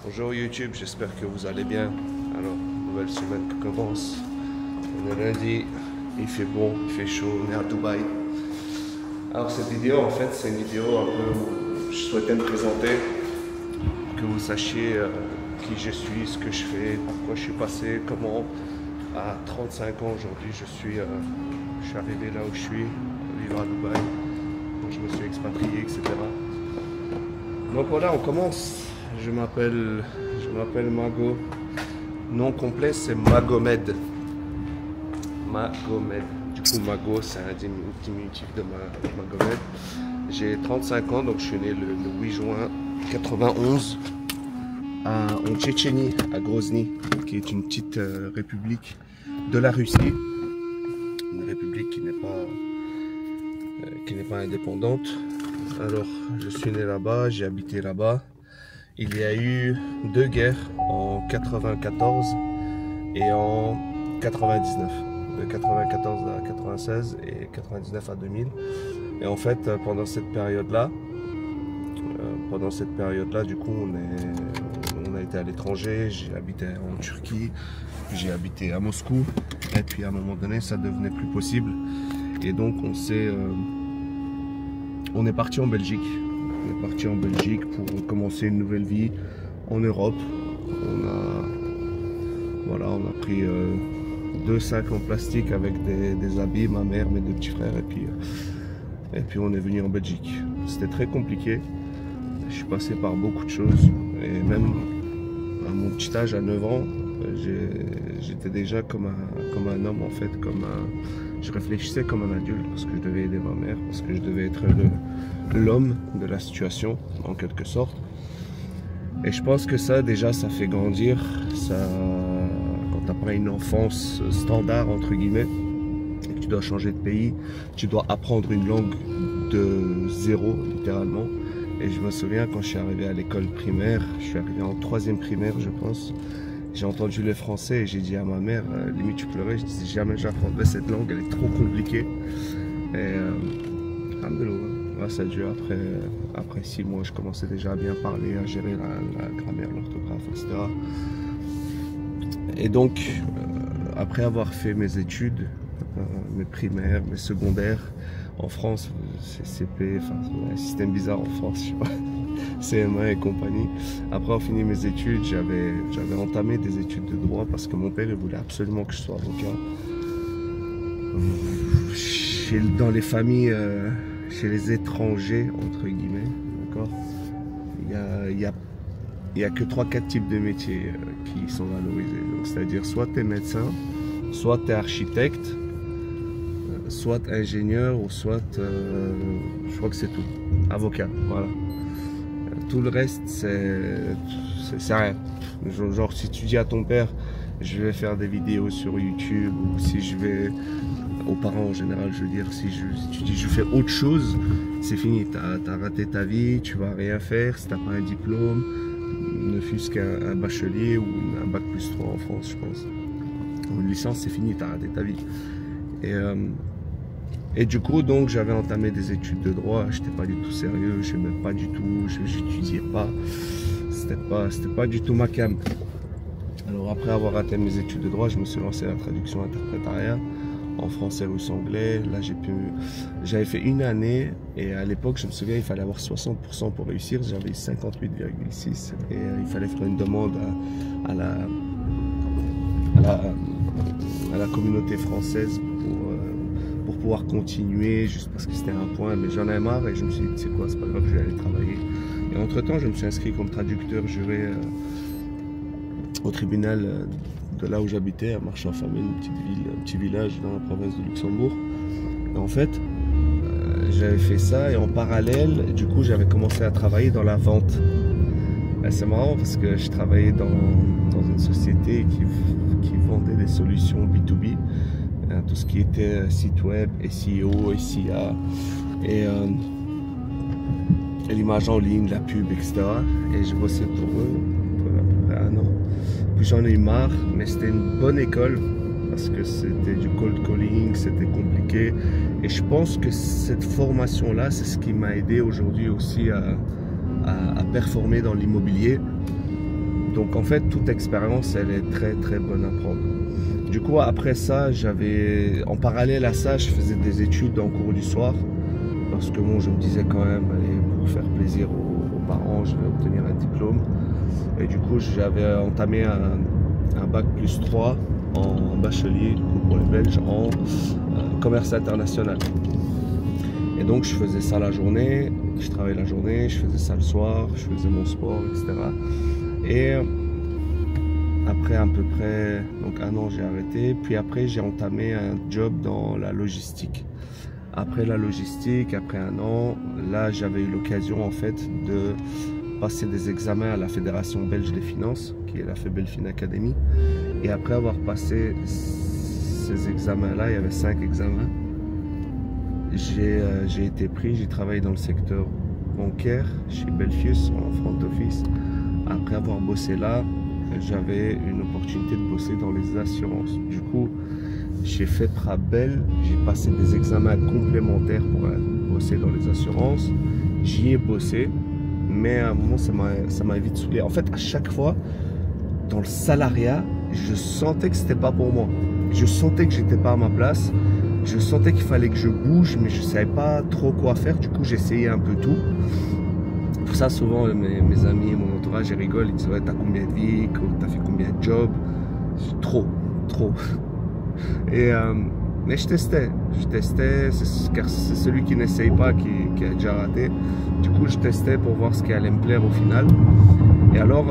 Bonjour YouTube, j'espère que vous allez bien. Alors, nouvelle semaine qui commence. On est lundi, il fait bon, il fait chaud, on est à Dubaï. Alors cette vidéo, en fait, c'est une vidéo un peu où je souhaitais me présenter, que vous sachiez qui je suis, ce que je fais, par quoi je suis passé, comment à 35 ans aujourd'hui je suis arrivé là où je suis, vivre à Dubaï, quand je me suis expatrié, etc. Donc voilà, on commence. Je m'appelle Mago. Nom complet c'est Magomed. Magomed. Du coup Mago c'est un diminutif de Magomed. J'ai 35 ans, donc je suis né le 8 juin 91 en Tchétchénie, à Grozny, qui est une petite république de la Russie. Une république qui n'est pas indépendante. Alors je suis né là-bas, j'ai habité là-bas. Il y a eu deux guerres en 94 et en 99, de 94 à 96 et 99 à 2000. Et en fait, pendant cette période-là, du coup, on a été à l'étranger. J'ai habité en Turquie, j'ai habité à Moscou, et puis à un moment donné, ça devenait plus possible. Et donc, on est parti en Belgique. On est parti en Belgique pour commencer une nouvelle vie en Europe. On a pris 2 sacs en plastique avec des habits, ma mère, mes 2 petits frères, et puis on est venu en Belgique. C'était très compliqué. Je suis passé par beaucoup de choses, et même à mon petit âge, à 9 ans, j'étais déjà comme un homme en fait, je réfléchissais comme un adulte parce que je devais aider ma mère, parce que je devais être l'homme de la situation en quelque sorte. Et je pense que ça déjà ça fait grandir, quand tu n'as pas une enfance standard entre guillemets, et que tu dois changer de pays, tu dois apprendre une langue de zéro littéralement. Et je me souviens quand je suis arrivé à l'école primaire, je suis arrivé en 3e primaire je pense, j'ai entendu le français et j'ai dit à ma mère, limite tu pleurais, je disais jamais j'apprendrai cette langue, elle est trop compliquée. Et grâce à Dieu, après 6 mois, je commençais déjà à bien parler, à gérer la grammaire, l'orthographe, etc. Et donc, après avoir fait mes études, mes primaires, mes secondaires, en France, c'est CP, enfin, c'est un système bizarre en France, je sais pas. CM1 et compagnie. Après avoir fini mes études, j'avais entamé des études de droit parce que mon père il voulait absolument que je sois avocat. Dans les familles, chez les étrangers, entre guillemets, d'accord, il y a que 3-4 types de métiers qui sont valorisés. C'est-à-dire soit tu es médecin, soit tu es architecte, soit ingénieur, ou soit, je crois que c'est tout, avocat, voilà. Tout le reste, c'est rien. Genre, si tu dis à ton père, je vais faire des vidéos sur YouTube, ou si je vais, aux parents en général, je veux dire, si tu dis je fais autre chose, c'est fini. T'as raté ta vie, tu vas rien faire si t'as pas un diplôme, ne fût-ce qu'un bachelier ou un bac plus 3 en France, je pense. Ou une licence, c'est fini, t'as raté ta vie. Et du coup, donc, j'avais entamé des études de droit, j'étais pas du tout sérieux, je n'aimais pas du tout, j'étudiais pas, c'était pas du tout ma cam. Alors après avoir raté mes études de droit, je me suis lancé à la traduction interprétariat en français russe anglais. Là, j'avais fait 1 année, et à l'époque, je me souviens, il fallait avoir 60% pour réussir, j'avais 58,6, et il fallait faire une demande à la communauté française pour pouvoir continuer, juste parce que c'était un point, mais j'en avais marre et je me suis dit, c'est quoi, c'est pas grave, je vais aller travailler. Et entre temps, je me suis inscrit comme traducteur juré au tribunal de là où j'habitais, à Marchand-Famenne, un petit village dans la province de Luxembourg. Et en fait, j'avais fait ça, et en parallèle, du coup, j'avais commencé à travailler dans la vente. C'est marrant parce que je travaillais dans une société qui vendait des solutions B2B. Tout ce qui était site web, SEO, SIA et l'image en ligne, la pub, etc. Et je bossais pour eux pendant à peu près 1 an. Puis j'en ai eu marre, mais c'était une bonne école parce que c'était du cold calling, c'était compliqué. Et je pense que cette formation-là, c'est ce qui m'a aidé aujourd'hui aussi à performer dans l'immobilier. Donc en fait, toute expérience, elle est très très bonne à prendre. Du coup, après ça, en parallèle à ça, je faisais des études en cours du soir. Parce que bon, je me disais quand même, allez, pour faire plaisir aux parents, je vais obtenir un diplôme. Et du coup, j'avais entamé un bac plus 3 en bachelier, du coup, pour les Belges, en commerce international. Et donc, je faisais ça la journée, je travaillais la journée, je faisais ça le soir, je faisais mon sport, etc. Et après à peu près, donc 1 an, j'ai arrêté. Puis après, j'ai entamé un job dans la logistique. Après la logistique, après 1 an, là, j'avais eu l'occasion en fait de passer des examens à la Fédération belge des finances, qui est la Febelfin Academy. Et après avoir passé ces examens-là, il y avait 5 examens, j'ai été pris, j'ai travaillé dans le secteur bancaire, chez Belfius, en front office. Après avoir bossé là, j'avais une opportunité de bosser dans les assurances. Du coup, chez FEPRA Bell, j'ai passé des examens complémentaires pour bosser dans les assurances. J'y ai bossé, mais à un moment, ça m'a vite saoulé. En fait, à chaque fois, dans le salariat, je sentais que c'était pas pour moi. Je sentais que j'étais pas à ma place. Je sentais qu'il fallait que je bouge, mais je savais pas trop quoi faire. Du coup, j'essayais un peu tout. Pour ça, souvent, mes amis, mon entourage, ils rigolent. Ils disent, ouais, t'as combien de vies? T'as fait combien de jobs? Trop. Et, mais je testais, car c'est celui qui n'essaye pas qui a déjà raté. Du coup, je testais pour voir ce qui allait me plaire au final. Et alors, faut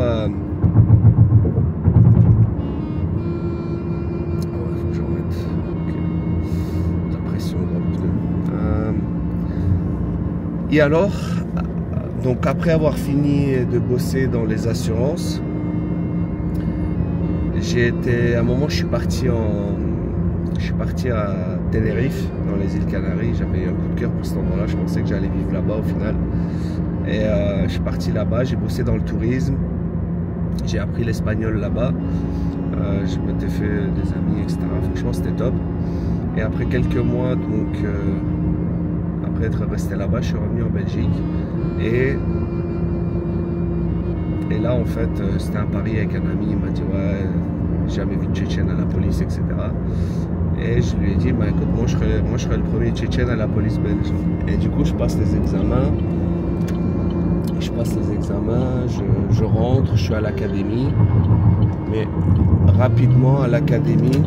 que je remette la pression dans le pneu. Et alors, donc après avoir fini de bosser dans les assurances, à un moment, je suis parti à Tenerife, dans les îles Canaries. J'avais un coup de cœur pour cet endroit-là. Je pensais que j'allais vivre là-bas au final. Et je suis parti là-bas. J'ai bossé dans le tourisme. J'ai appris l'espagnol là-bas. Je m'étais fait des amis, etc. Franchement, c'était top. Et après quelques mois, donc après être resté là-bas, je suis revenu en Belgique. Et là, en fait, c'était un pari avec un ami. Il m'a dit, ouais, jamais vu de Tchétchène à la police, etc. Et je lui ai dit, bah, écoute, moi je serais le premier Tchétchène à la police belge. Et du coup, je passe les examens. Je rentre, je suis à l'académie. Mais rapidement, à l'académie,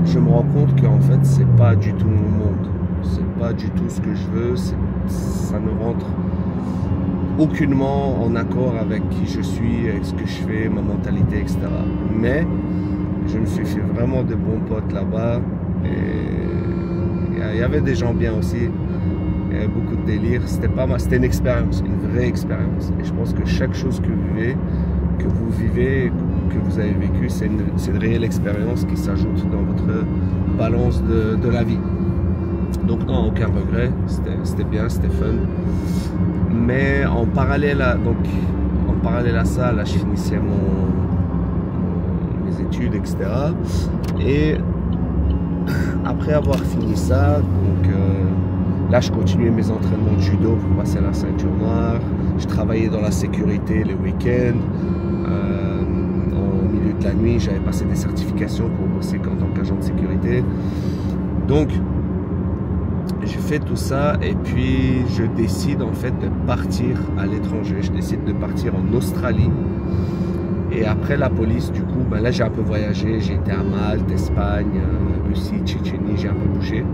je me rends compte qu'en fait, c'est pas du tout mon monde. C'est pas du tout ce que je veux. Ça ne rentre aucunement en accord avec qui je suis, avec ce que je fais, ma mentalité, etc. Mais je me suis fait vraiment de bons potes là-bas. Et il y avait des gens bien aussi. Il y avait beaucoup de délire. C'était une expérience, une vraie expérience. Et je pense que chaque chose que vous vivez, que vous avez vécu, c'est une réelle expérience qui s'ajoute dans votre balance de la vie. Donc non, aucun regret. C'était bien, c'était fun. Mais en parallèle à ça, là, je finissais mes études, etc. Et après avoir fini ça, donc là, je continuais mes entraînements de judo pour passer la ceinture noire. Je travaillais dans la sécurité les week-ends. Au milieu de la nuit, j'avais passé des certifications pour bosser en tant qu'agent de sécurité. Donc, je fais tout ça et puis je décide en fait de partir à l'étranger. Je décide de partir en Australie. Et après la police, du coup, ben là j'ai un peu voyagé. J'ai été à Malte, Espagne, Russie, Tchétchénie, j'ai un peu bougé.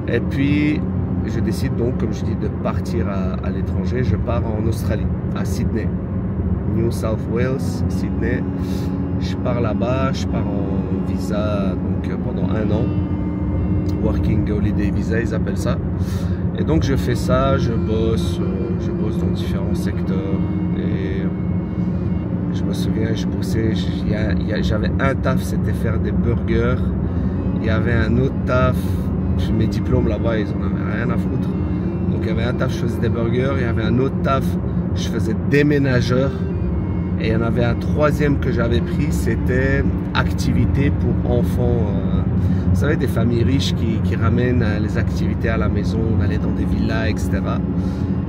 Et puis je décide donc, comme je dis, de partir à l'étranger. Je pars en Australie, à Sydney. New South Wales, Sydney. Je pars là-bas, je pars en visa donc, pendant 1 an. Working Holiday Visa, ils appellent ça. Et donc je fais ça, je bosse dans différents secteurs. Et je me souviens, je bossais, j'avais un taf, c'était faire des burgers. Il y avait un autre taf, mes diplômes là-bas, ils en avaient rien à foutre. Donc il y avait un taf, je faisais des burgers. Il y avait un autre taf, je faisais déménageur. Et il y en avait un troisième que j'avais pris, c'était activité pour enfants. Vous savez, des familles riches qui ramènent les activités à la maison, on allait dans des villas, etc.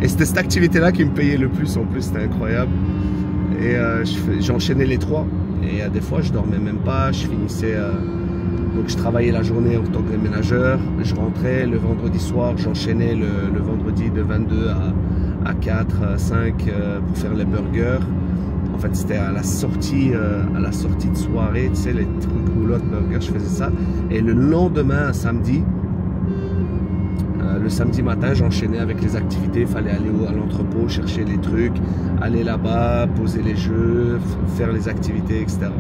Et c'était cette activité-là qui me payait le plus, en plus, c'était incroyable. Et j'enchaînais les 3. Et des fois, je dormais même pas. Je finissais... donc, je travaillais la journée en tant que déménageur. Je rentrais le vendredi soir. J'enchaînais le vendredi de 22 à 4, 5 pour faire les burgers. En fait, c'était à la sortie de soirée, tu sais, les trucs roulottes burgers, je faisais ça. Et le lendemain, samedi, le samedi matin, j'enchaînais avec les activités. Il fallait aller à l'entrepôt, chercher les trucs, aller là-bas, poser les jeux, faire les activités, etc.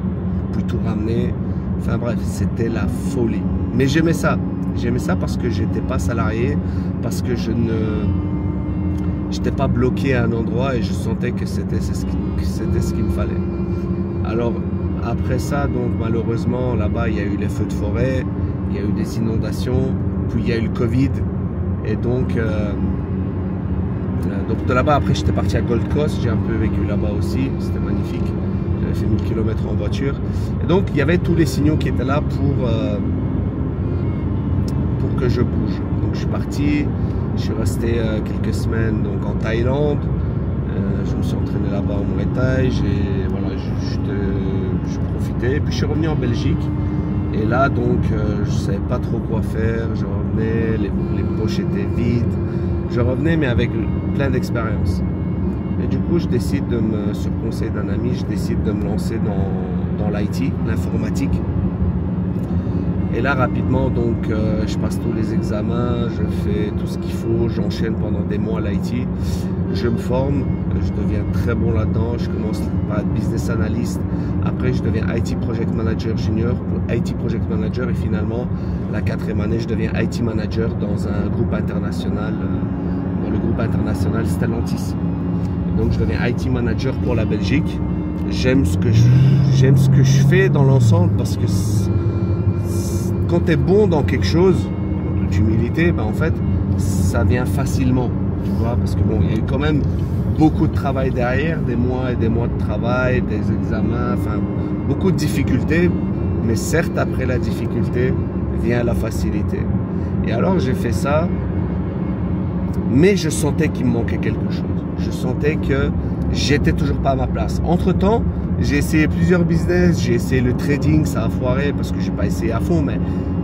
Puis tout ramener. Enfin bref, c'était la folie. Mais j'aimais ça. J'aimais ça parce que j'étais pas salarié, parce que je n'étais pas bloqué à un endroit et je sentais que c'était ce qu'il me fallait. Alors après ça, donc malheureusement là-bas il y a eu les feux de forêt, il y a eu des inondations, puis il y a eu le Covid. Et donc de là-bas, après j'étais parti à Gold Coast, j'ai un peu vécu là-bas aussi, c'était magnifique. J'avais fait 1000 km en voiture. Et donc il y avait tous les signaux qui étaient là pour que je bouge. Donc je suis parti, je suis resté quelques semaines donc, en Thaïlande. Je me suis entraîné là-bas en Muay Thai, voilà, je profitais. Puis je suis revenu en Belgique. Et là, donc, je ne savais pas trop quoi faire. Je revenais, les poches étaient vides. Je revenais, mais avec plein d'expérience. Et du coup, sur conseil d'un ami, je décide de me lancer dans l'IT, l'informatique. Et là, rapidement, donc, je passe tous les examens, je fais tout ce qu'il faut, j'enchaîne pendant des mois à l'IT. Je me forme, je deviens très bon là-dedans, je commence par être business analyst. Après, je deviens IT Project Manager Junior, IT Project Manager, et finalement, la 4e année, je deviens IT Manager dans un groupe international. Dans le groupe international Stellantis. Donc, je deviens IT Manager pour la Belgique. J'aime ce que je fais dans l'ensemble parce que quand tu es bon dans quelque chose, en toute humilité, ben en fait, ça vient facilement, tu vois, parce que bon, il y a eu quand même beaucoup de travail derrière, des mois et des mois de travail, des examens, enfin, beaucoup de difficultés, mais certes, après la difficulté, vient la facilité. Et alors, j'ai fait ça, mais je sentais qu'il me manquait quelque chose. Je sentais que j'étais toujours pas à ma place. Entre-temps, j'ai essayé plusieurs business, j'ai essayé le trading, ça a foiré parce que j'ai pas essayé à fond, mais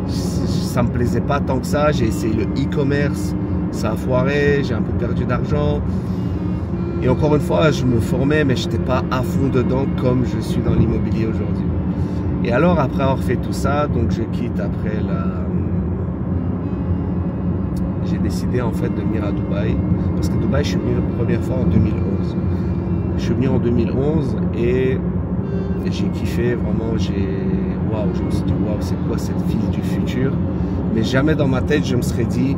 ça me plaisait pas tant que ça. J'ai essayé le e-commerce, ça a foiré, j'ai un peu perdu d'argent. Et encore une fois, je me formais, mais je n'étais pas à fond dedans comme je suis dans l'immobilier aujourd'hui. Et alors, après avoir fait tout ça, donc je quitte après j'ai décidé en fait de venir à Dubaï. Parce que Dubaï, je suis venu la première fois en 2011. Je suis venu en 2011 et j'ai kiffé, vraiment, waouh, je me suis dit, waouh, c'est quoi cette ville du futur? Mais jamais dans ma tête, je me serais dit,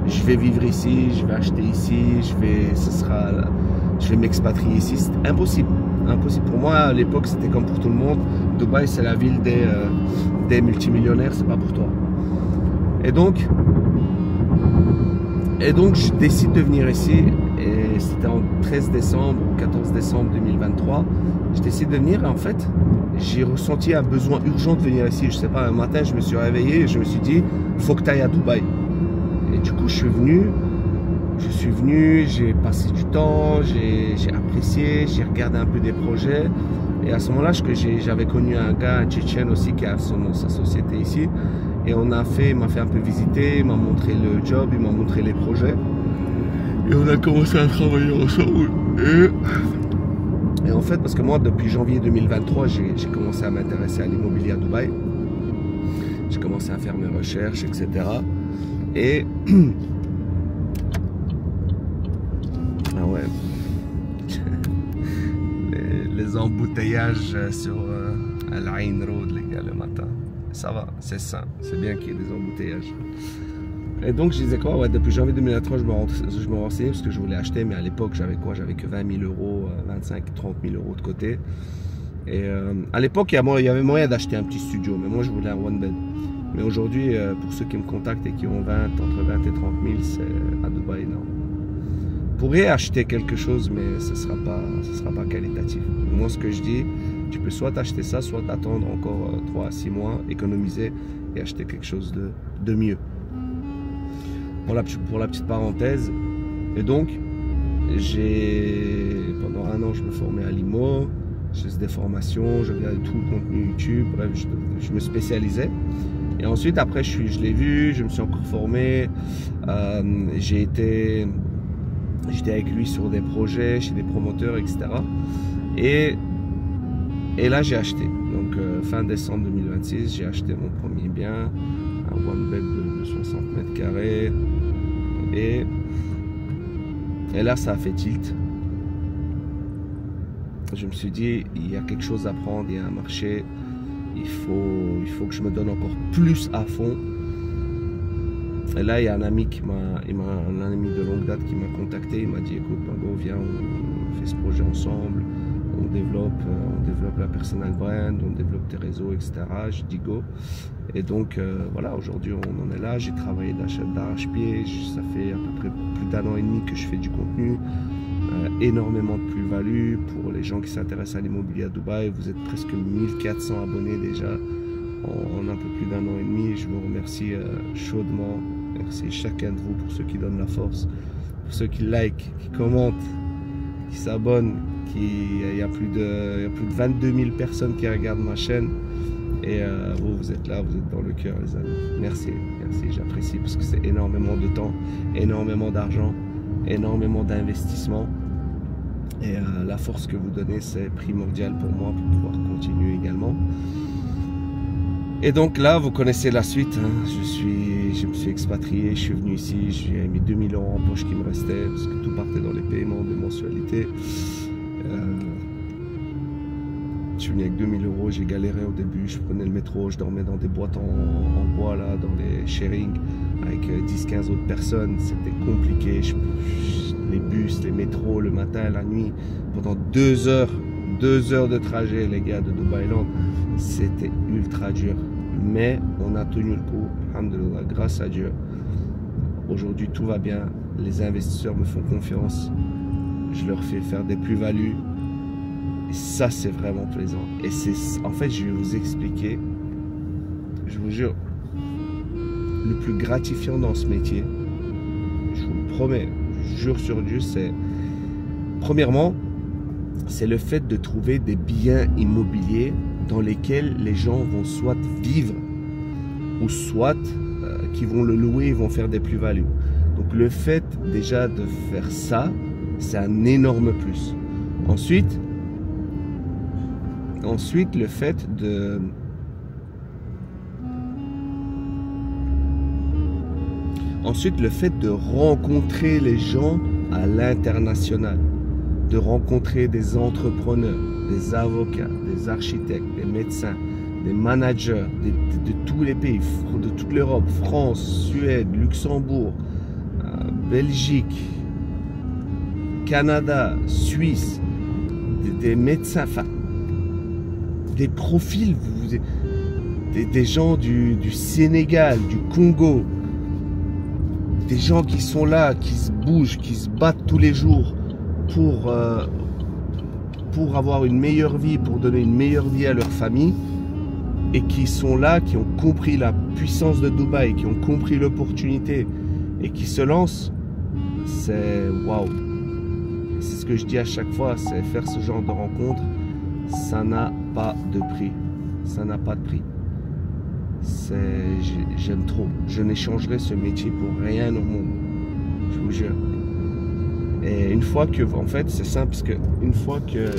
je vais vivre ici, je vais acheter ici, je vais m'expatrier ici. C'est impossible. Impossible. Pour moi, à l'époque, c'était comme pour tout le monde. Dubaï, c'est la ville des multimillionnaires, c'est pas pour toi. Et donc, je décide de venir ici. Et c'était en 13 décembre ou 14 décembre 2023. Je décide de venir et en fait, j'ai ressenti un besoin urgent de venir ici. Je sais pas, un matin, je me suis réveillé et je me suis dit, faut que tu ailles à Dubaï. Et du coup, je suis venu, j'ai passé du temps, j'ai apprécié, j'ai regardé un peu des projets. Et à ce moment-là, j'avais connu un gars, un Tchétchène aussi, qui a sa société ici. Et il m'a fait un peu visiter, il m'a montré le job, il m'a montré les projets. Et on a commencé à travailler ensemble. Et en fait, parce que moi, depuis janvier 2023, j'ai commencé à m'intéresser à l'immobilier à Dubaï. J'ai commencé à faire mes recherches, etc. Et ah ouais, les embouteillages sur Al Ain Road, les gars, le matin. Ça va, c'est sain, c'est bien qu'il y ait des embouteillages. Et donc je disais quoi, ouais, depuis janvier 2023, je me renseignais parce que je voulais acheter, mais à l'époque j'avais quoi, j'avais que 20 000 euros, 25 30 000 euros de côté. Et à l'époque il y avait moyen d'acheter un petit studio, mais moi je voulais un one bed. Mais aujourd'hui, pour ceux qui me contactent et qui ont entre 20 et 30 000, c'est à Dubaï, non. Vous pourrez acheter quelque chose, mais ce sera pas qualitatif. Moi, ce que je dis, tu peux soit acheter ça, soit attendre encore 3 à 6 mois, économiser et acheter quelque chose de mieux. Pour la petite parenthèse, et donc, pendant un an, je me formais à l'IMO, Je faisais des formations, je regardais tout le contenu YouTube, bref, je me spécialisais. Et ensuite, après, je l'ai vu, je me suis encore formé. J'étais avec lui sur des projets, chez des promoteurs, etc. Et là, j'ai acheté. Donc, fin décembre 2026, j'ai acheté mon premier bien, un one bed de 60 mètres carrés. Et là, ça a fait tilt. Je me suis dit, il y a quelque chose à prendre, il y a un marché. Il faut que je me donne encore plus à fond. Et là, il y a un ami un ami de longue date qui m'a contacté. Il m'a dit, écoute, Mago, viens, on fait ce projet ensemble. On développe la personal brand, on développe tes réseaux, etc. Je dis go. Et donc, voilà, aujourd'hui, on en est là. J'ai travaillé d'arrache-pied. Ça fait à peu près plus d'1 an et demi que je fais du contenu. Énormément de plus-value pour les gens qui s'intéressent à l'immobilier à Dubaï. Vous êtes presque 1400 abonnés déjà en un peu plus d'1 an et demi. Je vous remercie chaudement. Merci chacun de vous pour ceux qui donnent la force, pour ceux qui like, qui commentent, qui s'abonnent. Il y a plus de 22 000 personnes qui regardent ma chaîne. Et vous êtes là, vous êtes dans le cœur, les amis. Merci, j'apprécie parce que c'est énormément de temps, énormément d'argent, énormément d'investissement. Et la force que vous donnez, c'est primordial pour moi pour pouvoir continuer également. Et donc là, vous connaissez la suite. Hein. Je me suis expatrié, je suis venu ici, j'ai mis 2000 € en poche qui me restait parce que tout partait dans les paiements des mensualités. Je suis venu avec 2000 €, j'ai galéré au début, je prenais le métro, je dormais dans des boîtes en bois, là, dans les sharing, avec 10-15 autres personnes, c'était compliqué, les bus, les métros, le matin, la nuit, pendant 2 heures de trajet, les gars, de Dubaïland, c'était ultra dur, mais on a tenu le coup, alhamdoulilah, grâce à Dieu. Aujourd'hui, tout va bien, les investisseurs me font confiance, je leur fais faire des plus-values. Et ça, c'est vraiment plaisant. Et en fait, je vais vous expliquer, je vous jure, le plus gratifiant dans ce métier, je vous le promets, je jure sur Dieu, c'est, premièrement, c'est le fait de trouver des biens immobiliers dans lesquels les gens vont soit vivre, ou soit qui vont le louer, ils vont faire des plus-values. Donc le fait déjà de faire ça, c'est un énorme plus. Ensuite, le fait de rencontrer les gens à l'international, de rencontrer des entrepreneurs, des avocats, des architectes, des médecins, des managers de tous les pays, de toute l'Europe, France, Suède, Luxembourg, Belgique, Canada, Suisse, des médecins, enfin, des profils, des gens du Sénégal, du Congo, des gens qui sont là, qui se bougent, qui se battent tous les jours pour avoir une meilleure vie, pour donner une meilleure vie à leur famille, et qui sont là, qui ont compris la puissance de Dubaï, qui ont compris l'opportunité, et qui se lancent, c'est waouh. C'est ce que je dis à chaque fois, c'est faire ce genre de rencontre, ça n'a pas de prix, ça n'a pas de prix. J'aime trop, je n'échangerai ce métier pour rien au monde, je vous jure. Et une fois que, en fait, c'est simple, parce que une fois que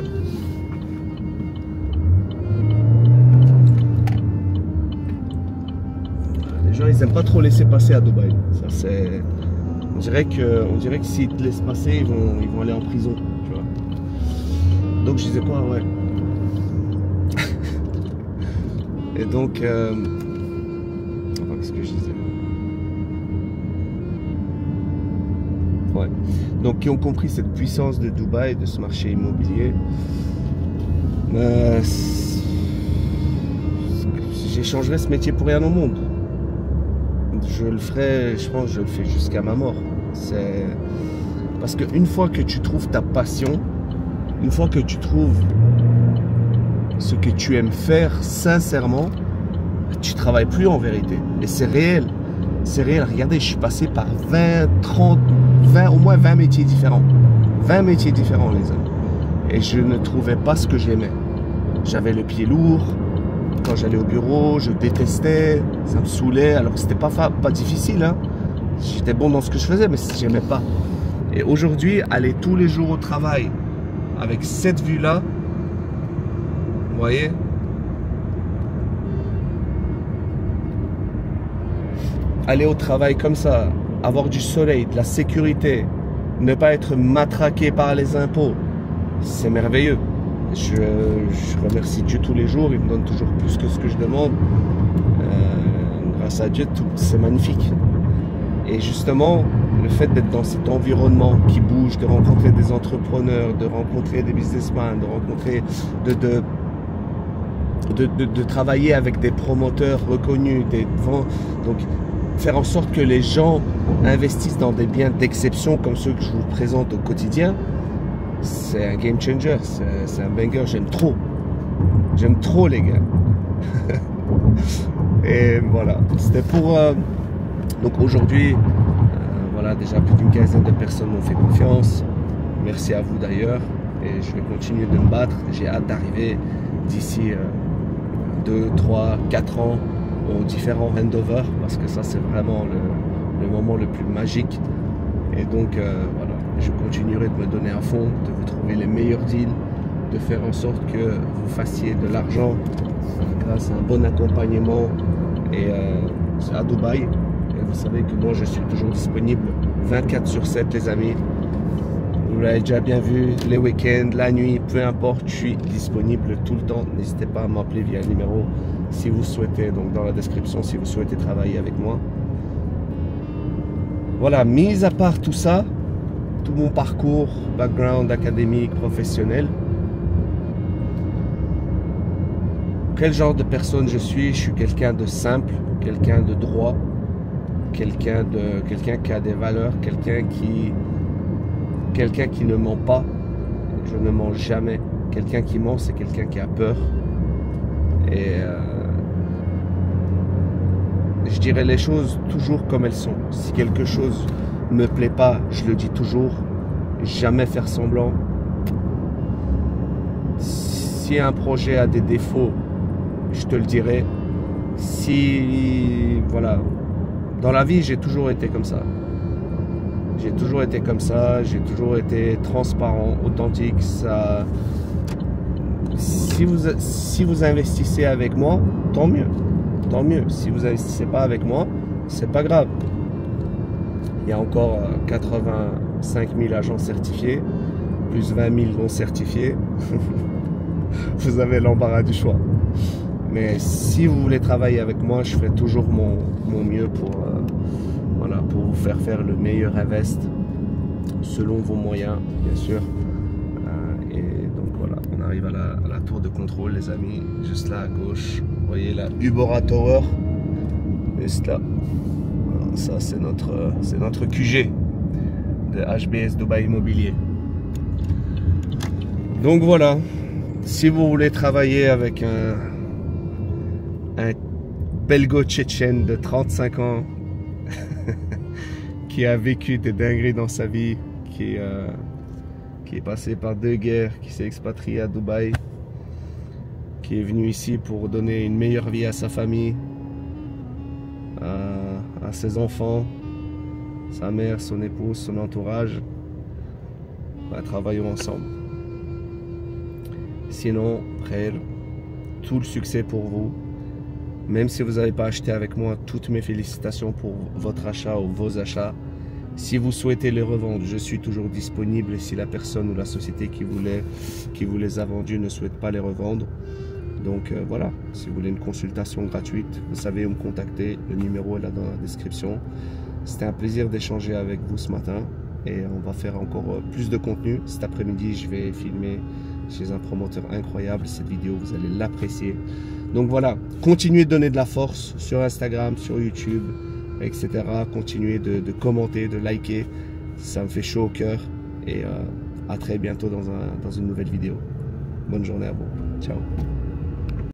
les gens, ils aiment pas trop laisser passer à Dubaï. Ça, c'est, on dirait que s'ils te laissent passer, ils vont aller en prison, tu vois. Donc je disais quoi, ouais. Et donc, enfin, qu'est-ce que je disais? Ouais. Donc, qui ont compris cette puissance de Dubaï, de ce marché immobilier. J'échangerai ce métier pour rien au monde. Je le ferai, je pense, je le fais jusqu'à ma mort. C'est parce qu'une fois que tu trouves ta passion, une fois que tu trouves ce que tu aimes faire sincèrement, tu travailles plus en vérité. Et c'est réel. C'est réel. Regardez, je suis passé par au moins 20 métiers différents. 20 métiers différents, les amis. Et je ne trouvais pas ce que j'aimais. j'avais le pied lourd. Quand j'allais au bureau, je détestais, ça me saoulait, alors que c'était pas difficile, hein. J'étais bon dans ce que je faisais, mais j'aimais pas. Et aujourd'hui, aller tous les jours au travail avec cette vue-là, vous voyez, aller au travail comme ça, avoir du soleil, de la sécurité, ne pas être matraqué par les impôts, c'est merveilleux. Je remercie Dieu tous les jours, il me donne toujours plus que ce que je demande. Grâce à Dieu, c'est magnifique. Et justement, le fait d'être dans cet environnement qui bouge, de rencontrer des entrepreneurs, de rencontrer des businessmen, de rencontrer, de travailler avec des promoteurs reconnus, donc faire en sorte que les gens investissent dans des biens d'exception comme ceux que je vous présente au quotidien, c'est un game changer, c'est un banger, j'aime trop les gars. Et voilà, c'était pour... donc aujourd'hui, voilà, déjà plus d'une quinzaine de personnes m'ont fait confiance. Merci à vous d'ailleurs. Et je vais continuer de me battre. J'ai hâte d'arriver d'ici 2, 3, 4 ans aux différents handovers. Parce que ça, c'est vraiment le moment le plus magique. Et donc, voilà, je continuerai de me donner à fond, de vous trouver les meilleurs deals, de faire en sorte que vous fassiez de l'argent grâce à un bon accompagnement. Et c'est à Dubaï. Et vous savez que moi, je suis toujours disponible 24/7, les amis. Vous l'avez déjà bien vu, les week-ends, la nuit, peu importe, je suis disponible tout le temps. N'hésitez pas à m'appeler via un numéro si vous souhaitez, donc dans la description, si vous souhaitez travailler avec moi. Voilà, mis à part tout ça, tout mon parcours, background académique, professionnel, quel genre de personne je suis? Je suis quelqu'un de simple, quelqu'un de droit, quelqu'un qui a des valeurs, quelqu'un qui ne ment pas. Je ne mens jamais. Quelqu'un qui ment, c'est quelqu'un qui a peur. Et je dirais les choses toujours comme elles sont. Si quelque chose ne me plaît pas, je le dis toujours. Jamais faire semblant. Si un projet a des défauts, je te le dirai. Si, voilà, dans la vie, j'ai toujours été comme ça. J'ai toujours été comme ça, j'ai toujours été transparent, authentique. Ça, si vous investissez avec moi, tant mieux. Tant mieux. Si vous n'investissez pas avec moi, c'est pas grave. Il y a encore 85 000 agents certifiés, plus 20 000 non certifiés. Vous avez l'embarras du choix. Mais si vous voulez travailler avec moi, je ferai toujours mon mieux pour, voilà, pour vous faire le meilleur invest selon vos moyens, bien sûr. Et donc voilà, on arrive à la tour de contrôle, les amis, juste là à gauche. Vous voyez la Ubora Tower, juste là. Ça, c'est notre QG de HBS Dubaï Immobilier. Donc voilà, si vous voulez travailler avec un belgo-tchétchène de 35 ans qui a vécu des dingueries dans sa vie, qui est passé par 2 guerres, qui s'est expatrié à Dubaï, qui est venu ici pour donner une meilleure vie à sa famille, à ses enfants, sa mère, son épouse, son entourage. Bah, travaillons ensemble. Sinon, frère, tout le succès pour vous. Même si vous n'avez pas acheté avec moi, toutes mes félicitations pour votre achat ou vos achats. Si vous souhaitez les revendre, je suis toujours disponible. Et si la personne ou la société qui vous les a vendus ne souhaite pas les revendre, donc voilà, si vous voulez une consultation gratuite, vous savez où me contacter. Le numéro est là dans la description. C'était un plaisir d'échanger avec vous ce matin. Et on va faire encore plus de contenu. Cet après-midi, je vais filmer chez un promoteur incroyable. Cette vidéo, vous allez l'apprécier. Donc voilà, continuez de donner de la force sur Instagram, sur YouTube, etc. Continuez de commenter, de liker. Ça me fait chaud au cœur. Et à très bientôt dans une nouvelle vidéo. Bonne journée à vous. Ciao.